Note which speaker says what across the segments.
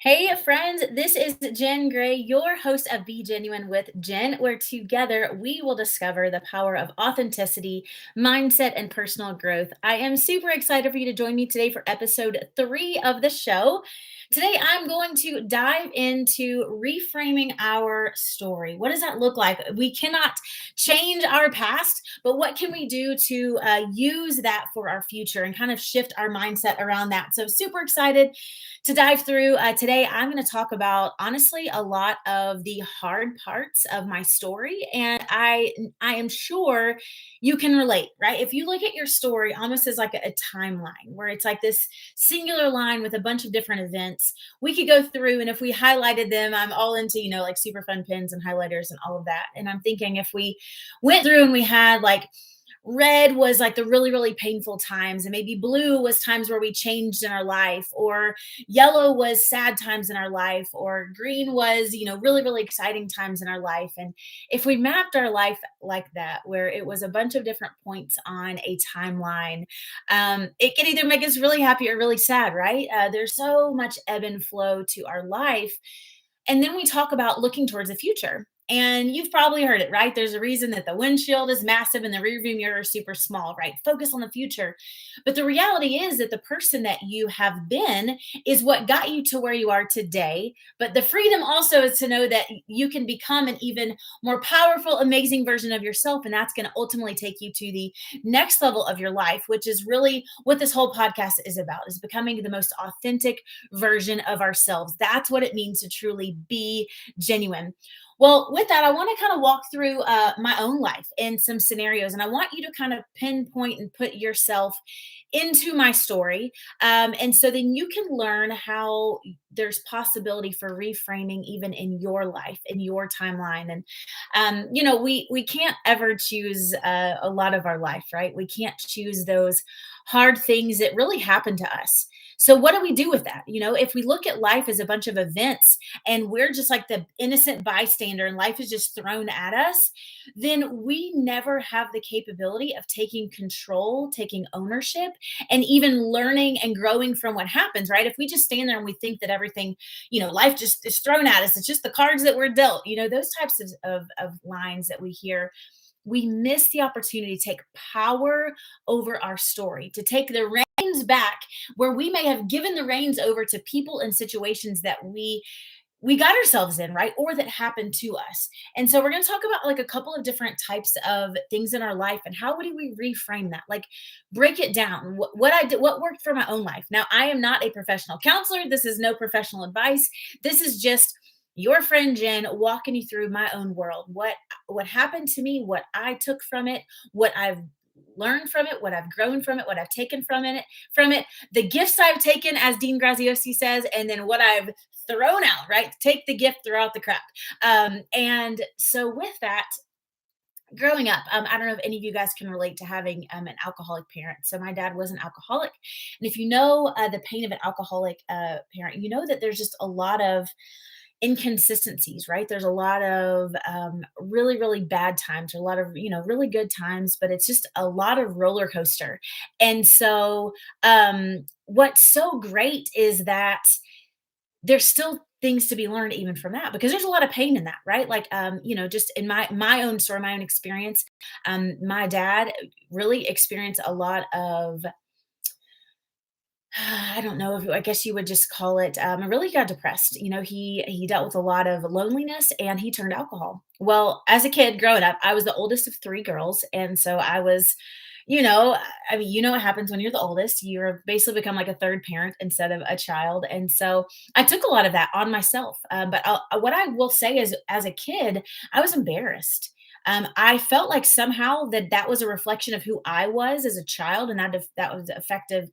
Speaker 1: Hey, friends, this is Jen Gray, your host of Be Genuine with Jen, where together we will discover the power of authenticity, mindset, and personal growth. I am super excited for you to join me today for episode 3 of the show. Today, I'm going to dive into reframing our story. What does that look like? We cannot change our past, but what can we do to use that for our future and kind of shift our mindset around that? So, super excited to dive through. Today, I'm going to talk about honestly a lot of the hard parts of my story, and I am sure you can relate, right? If you look at your story almost as like a timeline, where it's like this singular line with a bunch of different events, we could go through, and if we highlighted them, I'm all into like super fun pens and highlighters and all of that. And I'm thinking if we went through and we had like red was like the really really painful times, and maybe blue was times where we changed in our life, or yellow was sad times in our life, or green was really really exciting times in our life. And if we mapped our life like that, where it was a bunch of different points on a timeline, it can either make us really happy or really sad, right? There's so much ebb and flow to our life. And then we talk about looking towards the future. And you've probably heard it, right? There's a reason that the windshield is massive and the rearview mirror is super small, right? Focus on the future. But the reality is that the person that you have been is what got you to where you are today. But the freedom also is to know that you can become an even more powerful, amazing version of yourself. And that's going to ultimately take you to the next level of your life, which is really what this whole podcast is about, is becoming the most authentic version of ourselves. That's what it means to truly be genuine. Well, with that, I want to kind of walk through my own life and some scenarios, and I want you to kind of pinpoint and put yourself into my story, and so then you can learn how there's possibility for reframing even in your life, in your timeline. And we can't ever choose a lot of our life, right? We can't choose those hard things that really happen to us. So what do we do with that? If we look at life as a bunch of events and we're just like the innocent bystander and life is just thrown at us, then we never have the capability of taking control, taking ownership, and even learning and growing from what happens, right? If we just stand there and we think that everything, life just is thrown at us, it's just the cards that we're dealt, those types of lines that we hear, we miss the opportunity to take power over our story, to take the reins back where we may have given the reins over to people and situations that we got ourselves in, right? Or that happened to us. And so we're going to talk about like a couple of different types of things in our life and how do we reframe that? Like break it down. What I did, what worked for my own life. Now, I am not a professional counselor. This is no professional advice. This is just your friend Jen walking you through my own world. What happened to me, what I took from it, what I've learned from it, what I've grown from it, what I've taken from it, the gifts I've taken, as Dean Graziosi says, and then what I've thrown out, right? Take the gift, throw out the crap. And so with that, growing up, I don't know if any of you guys can relate to having an alcoholic parent. So my dad was an alcoholic. And if you know the pain of an alcoholic parent, you know that there's just a lot of inconsistencies, right? There's a lot of really, really bad times, or a lot of, really good times, but it's just a lot of roller coaster. And so, what's so great is that there's still things to be learned even from that, because there's a lot of pain in that, right? Like just in my own story, my own experience, my dad really experienced a lot of I don't know, if I guess you would just call it, I really got depressed. He dealt with a lot of loneliness and he turned alcohol. Well, as a kid growing up, I was the oldest of 3 girls, and so I was, you know, I mean, you know what happens when you're the oldest, you're basically become like a third parent instead of a child, and so I took a lot of that on myself. But what I will say is, as a kid, I was embarrassed. I felt like somehow that was a reflection of who I was as a child, and that was effective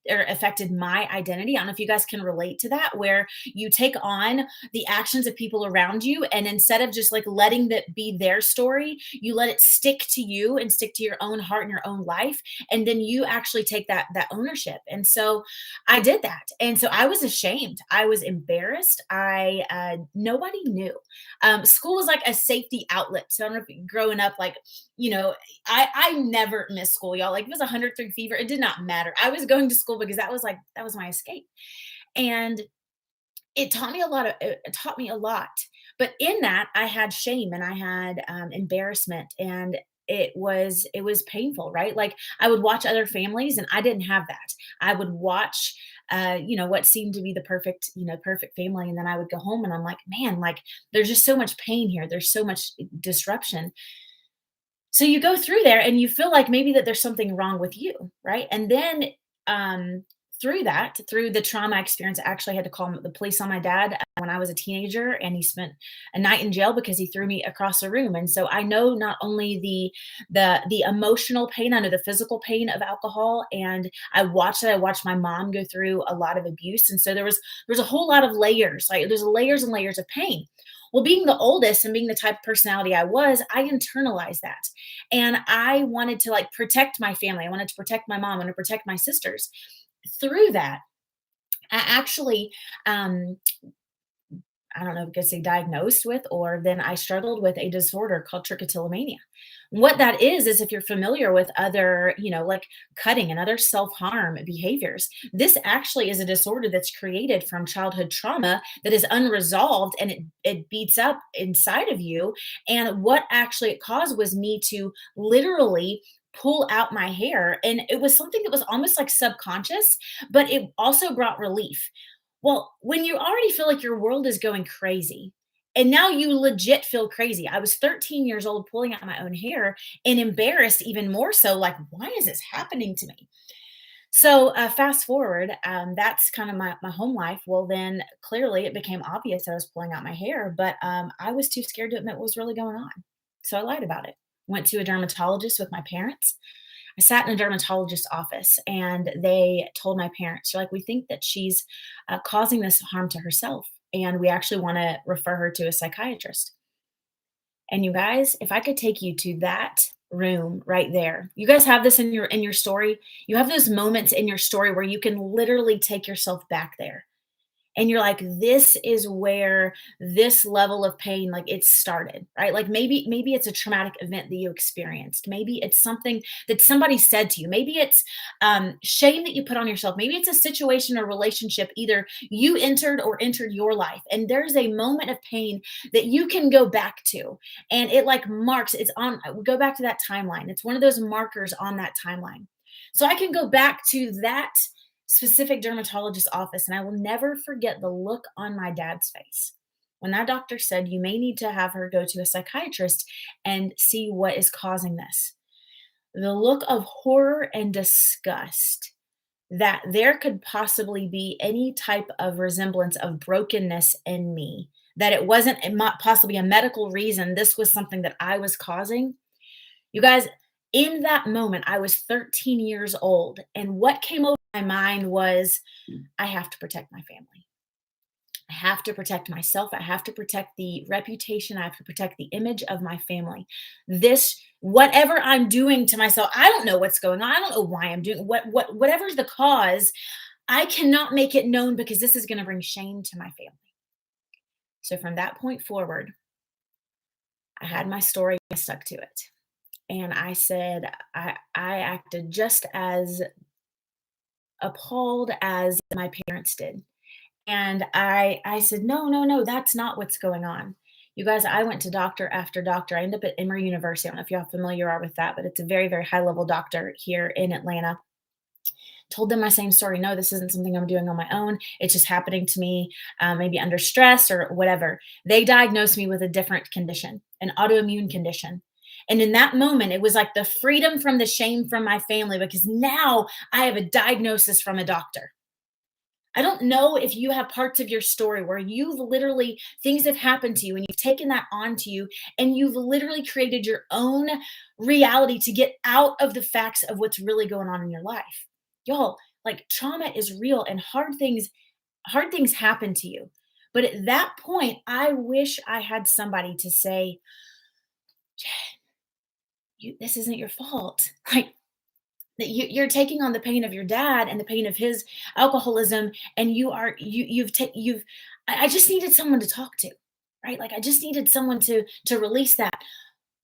Speaker 1: or affected my identity. I don't know if you guys can relate to that, where you take on the actions of people around you, and instead of just like letting that be their story, you let it stick to you and stick to your own heart and your own life, and then you actually take that ownership. And so I did that, and so I was ashamed. I was embarrassed. I nobody knew. School was like a safety outlet. So I don't know if growing up, like I never missed school, y'all. Like, it was 103 fever. It did not matter. I was going to school because that was my escape. And It taught me a lot of it taught me a lot, but in that, I had shame and I had, embarrassment, and it was painful, right? Like, I would watch other families, and I didn't have that. I would watch, what seemed to be the perfect, perfect family, and then I would go home and I'm like, "Man, like, there's just so much pain here. There's so much disruption." So you go through there and you feel like maybe that there's something wrong with you, right? And then um, through that, through the trauma experience, I actually had to call the police on my dad when I was a teenager, and he spent a night in jail because he threw me across the room. And so I know not only the emotional pain, I know the physical pain of alcohol, and I watched it. I watched my mom go through a lot of abuse, and so there was a whole lot of layers. Like there's layers and layers of pain. Well, being the oldest and being the type of personality I was, I internalized that. And I wanted to like protect my family. I wanted to protect my mom. I wanted to protect my sisters. Through that, I actually I don't know if I could say diagnosed with, or then I struggled with a disorder called trichotillomania. What that is if you're familiar with other, like cutting and other self harm behaviors, this actually is a disorder that's created from childhood trauma that is unresolved, and it beats up inside of you. And what actually it caused was me to literally pull out my hair. And it was something that was almost like subconscious, but it also brought relief. Well, when you already feel like your world is going crazy, and now you legit feel crazy. I was 13 years old pulling out my own hair and embarrassed even more so, like, why is this happening to me? So, fast forward, that's kind of my home life. Well, then clearly it became obvious that I was pulling out my hair, but I was too scared to admit what was really going on. So I lied about it. Went to a dermatologist with my parents. I sat in a dermatologist's office and they told my parents, they're like, we think that she's causing this harm to herself. And we actually want to refer her to a psychiatrist. And you guys, if I could take you to that room right there. You guys have this in your story. You have those moments in your story where you can literally take yourself back there, and you're like, this is where this level of pain, like, it started, right? Like maybe it's a traumatic event that you experienced. Maybe it's something that somebody said to you. Maybe it's shame that you put on yourself. Maybe it's a situation or relationship either you entered or entered your life, and there's a moment of pain that you can go back to, and it like marks, it's on, go back to that timeline. It's one of those markers on that timeline. So I can go back to that specific dermatologist office, and I will never forget the look on my dad's face when that doctor said, you may need to have her go to a psychiatrist and see what is causing this. The look of horror and disgust that there could possibly be any type of resemblance of brokenness in me, that it wasn't possibly a medical reason. This was something that I was causing. You guys, in that moment, I was 13 years old. And what came over my mind was, I have to protect my family. I have to protect myself. I have to protect the reputation. I have to protect the image of my family. This, whatever I'm doing to myself, I don't know what's going on. I don't know why I'm doing whatever's the cause. I cannot make it known because this is going to bring shame to my family. So from that point forward, I had my story. I stuck to it. And I said, I acted just as appalled as my parents did. And I said, no, no, no, that's not what's going on. You guys, I went to doctor after doctor. I ended up at Emory University. I don't know if y'all familiar are with that, but it's a very, very high level doctor here in Atlanta. Told them my same story. No, this isn't something I'm doing on my own. It's just happening to me, maybe under stress or whatever. They diagnosed me with a different condition, an autoimmune condition. And in that moment, it was like the freedom from the shame from my family, because now I have a diagnosis from a doctor. I don't know if you have parts of your story where you've literally, things have happened to you and you've taken that onto you, and you've literally created your own reality to get out of the facts of what's really going on in your life. Y'all, like, trauma is real, and hard things happen to you. But at that point, I wish I had somebody to say, this isn't your fault. Like, that you're taking on the pain of your dad and the pain of his alcoholism, and you've I just needed someone to talk to, right? Like, I just needed someone to release that.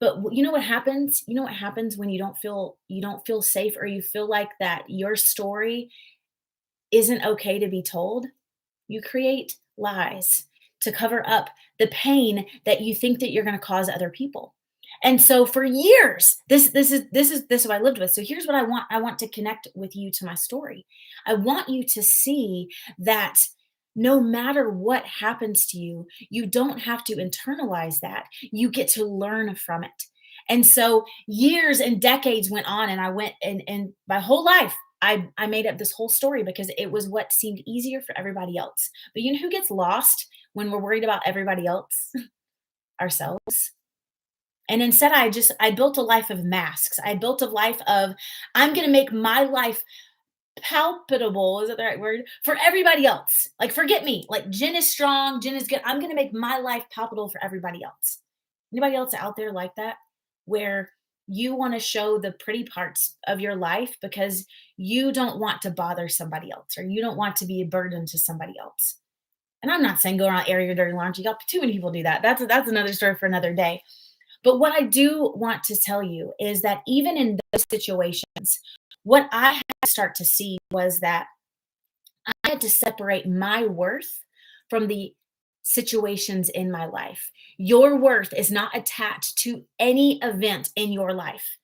Speaker 1: But you know what happens? You know what happens when you don't feel safe, or you feel like that your story isn't okay to be told? You create lies to cover up the pain that you think that you're going to cause other people. And so for years, this is what I lived with. So here's what I want. I want to connect with you to my story. I want you to see that no matter what happens to you, you don't have to internalize that. You get to learn from it. And so years and decades went on, and I went and my whole life I made up this whole story because it was what seemed easier for everybody else. But you know who gets lost when we're worried about everybody else? Ourselves. And instead, I built a life of masks. I built a life of I'm going to make my life palpable, is that the right word? For everybody else. Like, forget me. Like, Jen is strong, Jen is good. I'm going to make my life palpable for everybody else. Anybody else out there like that? Where you want to show the pretty parts of your life because you don't want to bother somebody else, or you don't want to be a burden to somebody else. And I'm not saying go around air your dirty laundry. Got too many people do that. That's another story for another day. But what I do want to tell you is that even in those situations, what I had to start to see was that I had to separate my worth from the situations in my life. Your worth is not attached to any event in your life.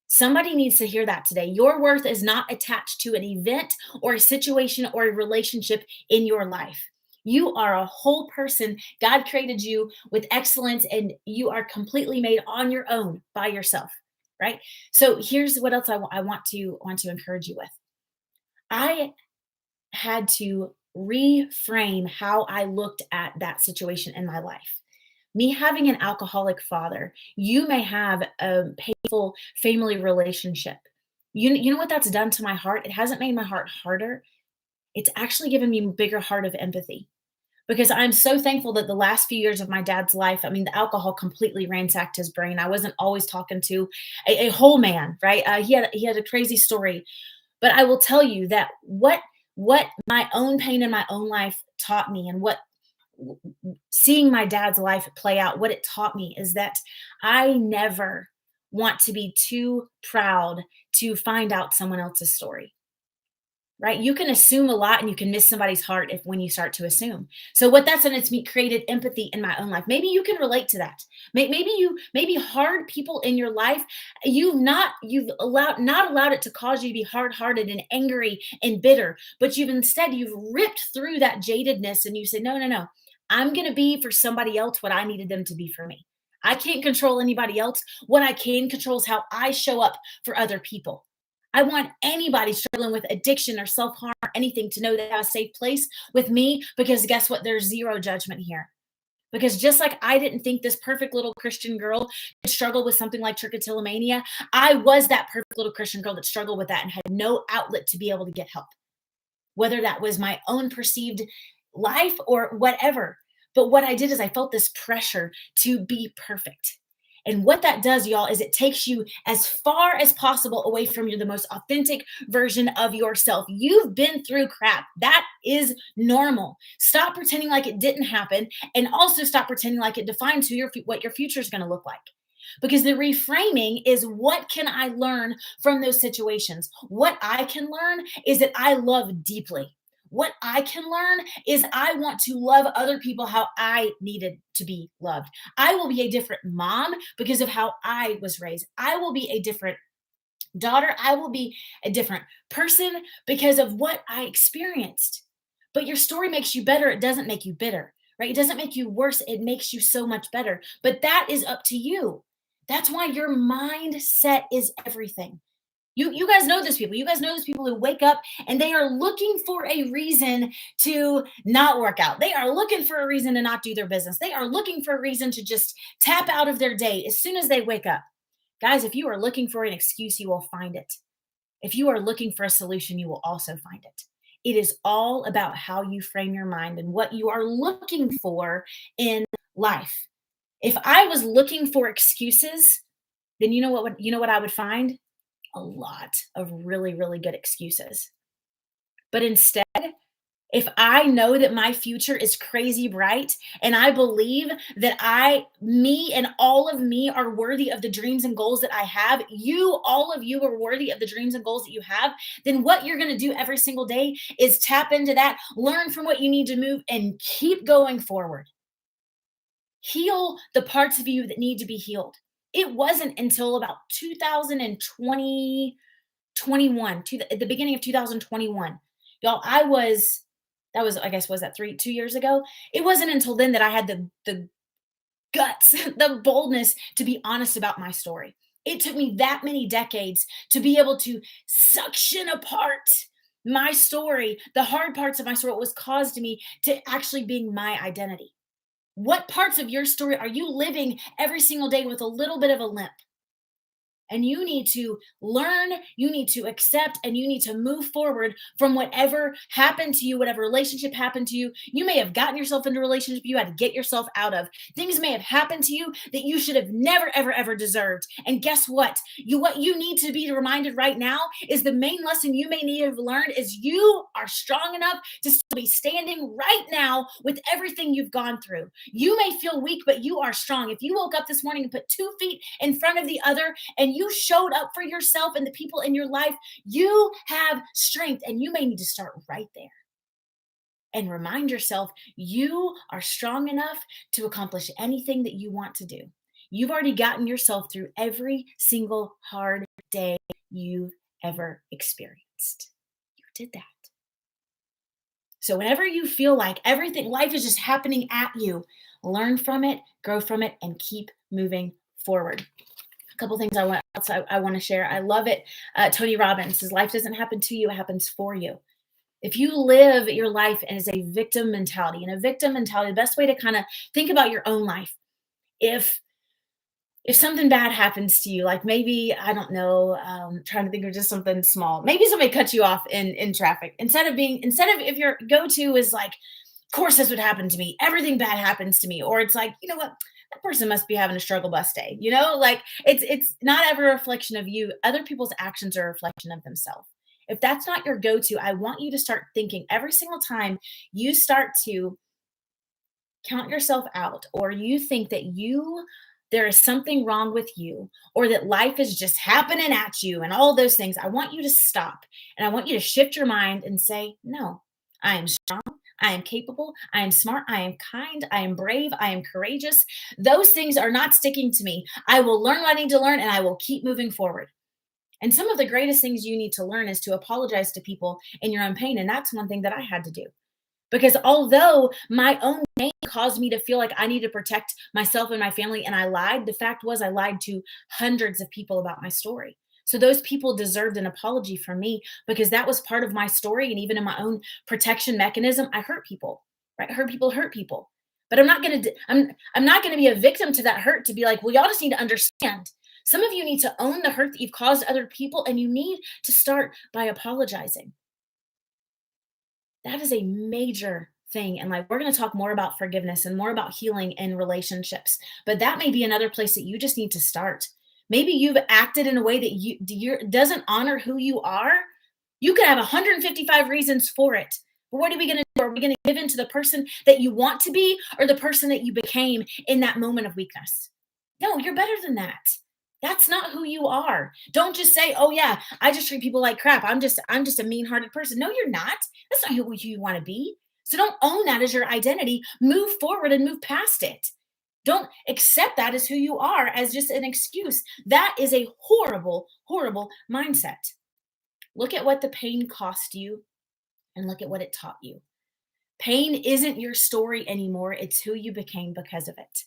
Speaker 1: Somebody needs to hear that today. Your worth is not attached to an event or a situation or a relationship in your life. You are a whole person. God created you with excellence, and you are completely made on your own by yourself, right? So here's what else I want to encourage you with. I had to reframe how I looked at that situation in my life. Me having an alcoholic father, you may have a painful family relationship. You know what that's done to my heart? It hasn't made my heart harder. It's actually given me a bigger heart of empathy because I'm so thankful that the last few years of my dad's life, I mean, the alcohol completely ransacked his brain. I wasn't always talking to a whole man, right? He had a crazy story, but I will tell you that what my own pain in my own life taught me, and what seeing my dad's life play out, what it taught me is that I never want to be too proud to find out someone else's story. Right? You can assume a lot and you can miss somebody's heart if when you start to assume. So what that's done, it's me created empathy in my own life. Maybe you can relate to that. Maybe hard people in your life, you've not allowed it to cause you to be hard-hearted and angry and bitter, but you've ripped through that jadedness and you say, no, no, no. I'm gonna be for somebody else what I needed them to be for me. I can't control anybody else. What I can control is how I show up for other people. I want anybody struggling with addiction or self harm or anything to know they have a safe place with me, because guess what? There's zero judgment here. Because just like I didn't think this perfect little Christian girl could struggle with something like trichotillomania, I was that perfect little Christian girl that struggled with that and had no outlet to be able to get help, whether that was my own perceived life or whatever. But what I did is I felt this pressure to be perfect. And what that does, y'all, is it takes you as far as possible away from the most authentic version of yourself. You've been through crap. That is normal. Stop pretending like it didn't happen, and also stop pretending like it defines what your future is going to look like. Because the reframing is, what can I learn from those situations? What I can learn is that I love deeply. What I can learn is I want to love other people how I needed to be loved. I will be a different mom because of how I was raised. I will be a different daughter. I will be a different person because of what I experienced. But your story makes you better. It doesn't make you bitter, right? It doesn't make you worse. It makes you so much better. But that is up to you. That's why your mindset is everything. You guys know those people. You guys know those people who wake up and they are looking for a reason to not work out. They are looking for a reason to not do their business. They are looking for a reason to just tap out of their day as soon as they wake up. Guys, if you are looking for an excuse, you will find it. If you are looking for a solution, you will also find it. It is all about how you frame your mind and what you are looking for in life. If I was looking for excuses, then you know what I would find? A lot of really, really good excuses. But instead, If I know that my future is crazy bright and I believe that me and all of me are worthy of the dreams and goals that I have, all of you are worthy of the dreams and goals that you have, then what you're going to do every single day is tap into that, learn from what you need to move, and keep going forward. Heal the parts of you that need to be healed. It wasn't until about 2020 21 to at the beginning of 2021. Y'all, that was, I guess, was that 2 years ago? It wasn't until then that I had the guts, the boldness to be honest about my story. It took me that many decades to be able to suction apart my story, the hard parts of my story, what was caused to me to actually being my identity. What parts of your story are you living every single day with a little bit of a limp? And you need to learn, you need to accept, and you need to move forward from whatever happened to you, whatever relationship happened to you. You may have gotten yourself into a relationship you had to get yourself out of. Things may have happened to you that you should have never, ever, ever deserved. And guess what? What you need to be reminded right now is the main lesson you may need to have learned is you are strong enough to still be standing right now with everything you've gone through. You may feel weak, but you are strong. If you woke up this morning and put 2 feet in front of the other and you showed up for yourself and the people in your life, you have strength, and you may need to start right there and remind yourself you are strong enough to accomplish anything that you want to do. You've already gotten yourself through every single hard day you've ever experienced. You did that. So whenever you feel like everything, life is just happening at you, learn from it, grow from it, and keep moving forward. A couple things I want to share. I love it. Tony Robbins says, life doesn't happen to you, it happens for you. If you live your life as a victim mentality, and a victim mentality, the best way to kind of think about your own life, if something bad happens to you, like maybe, I don't know, trying to think of just something small, maybe somebody cuts you off in traffic, instead of if your go-to is like, of course this would happen to me, everything bad happens to me, or it's like, you know what, that person must be having a struggle bus day, like it's not ever a reflection of you. Other people's actions are a reflection of themselves. If that's not your go-to, I want you to start thinking every single time you start to count yourself out, or you think that there is something wrong with you, or that life is just happening at you and all those things, I want you to stop, and I want you to shift your mind and say, no, I am strong, I am capable, I am smart, I am kind, I am brave, I am courageous. Those things are not sticking to me. I will learn what I need to learn, and I will keep moving forward. And some of the greatest things you need to learn is to apologize to people in your own pain. And that's one thing that I had to do. Because although my own pain caused me to feel like I need to protect myself and my family, and I lied, the fact was I lied to hundreds of people about my story. So those people deserved an apology from me, because that was part of my story. And even in my own protection mechanism, I hurt people, right? Hurt people. But I'm not going to be a victim to that hurt to be like, well, y'all just need to understand. Some of you need to own the hurt that you've caused other people, and you need to start by apologizing. That is a major thing. And like, we're going to talk more about forgiveness and more about healing in relationships, but that may be another place that you just need to start. Maybe you've acted in a way that doesn't honor who you are. You could have 155 reasons for it. But what are we going to do? Are we going to give in to the person that you want to be, or the person that you became in that moment of weakness? No, you're better than that. That's not who you are. Don't just say, "Oh yeah, I just treat people like crap. I'm just a mean-hearted person." No, you're not. That's not who you want to be. So don't own that as your identity. Move forward and move past it. Don't accept that as who you are, as just an excuse. That is a horrible, horrible mindset. Look at what the pain cost you, and look at what it taught you. Pain isn't your story anymore. It's who you became because of it.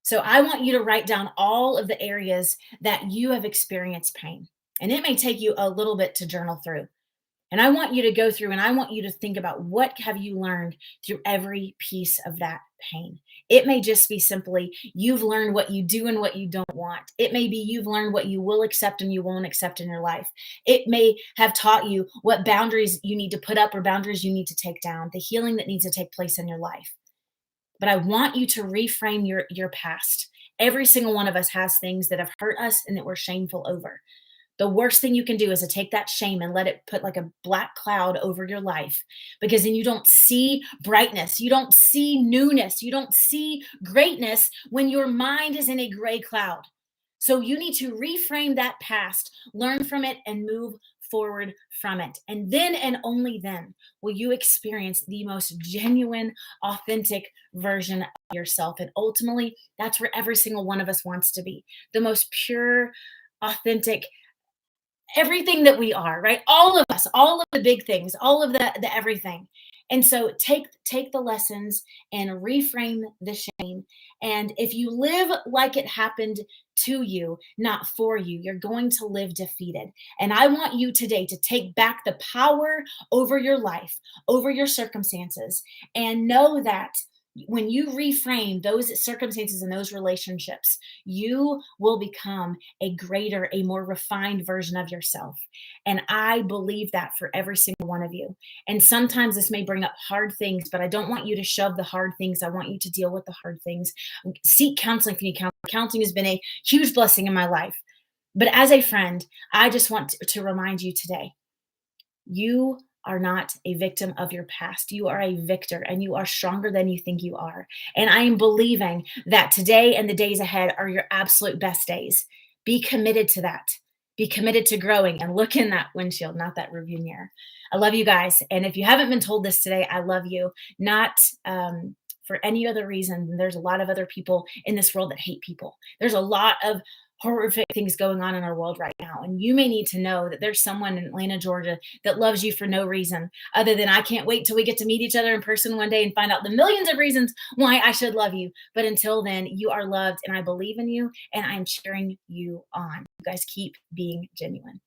Speaker 1: So I want you to write down all of the areas that you have experienced pain. And it may take you a little bit to journal through. And I want you to go through, and I want you to think about, what have you learned through every piece of that pain? It may just be simply you've learned what you do and what you don't want. It may be you've learned what you will accept and you won't accept in your life. It may have taught you what boundaries you need to put up or boundaries you need to take down, the healing that needs to take place in your life. But I want you to reframe your past. Every single one of us has things that have hurt us and that we're shameful over. The worst thing you can do is to take that shame and let it put like a black cloud over your life, because then you don't see brightness, you don't see newness, you don't see greatness when your mind is in a gray cloud. So you need to reframe that past, learn from it, and move forward from it. And then and only then will you experience the most genuine, authentic version of yourself. And ultimately, that's where every single one of us wants to be, the most pure, authentic, everything that we are, right? All of us, all of the big things, all of the everything. And so take the lessons and reframe the shame. And if you live like it happened to you, not for you, you're going to live defeated. And I want you today to take back the power over your life, over your circumstances, and know that when you reframe those circumstances and those relationships, you will become a greater, a more refined version of yourself. And I believe that for every single one of you. And sometimes this may bring up hard things, but I don't want you to shove the hard things. I want you to deal with the hard things. Seek counseling if you need counseling. Counseling has been a huge blessing in my life. But as a friend, I just want to remind you today, you are not a victim of your past. You are a victor, and you are stronger than you think you are. And I am believing that today and the days ahead are your absolute best days. Be committed to that. Be committed to growing, and look in that windshield, not that review mirror. I love you guys. And if you haven't been told this today, I love you. Not for any other reason. There's a lot of other people in this world that hate people. There's a lot of horrific things going on in our world right now. And you may need to know that there's someone in Atlanta, Georgia that loves you for no reason other than, I can't wait till we get to meet each other in person one day and find out the millions of reasons why I should love you. But until then, you are loved, and I believe in you, and I'm cheering you on. You guys keep being genuine.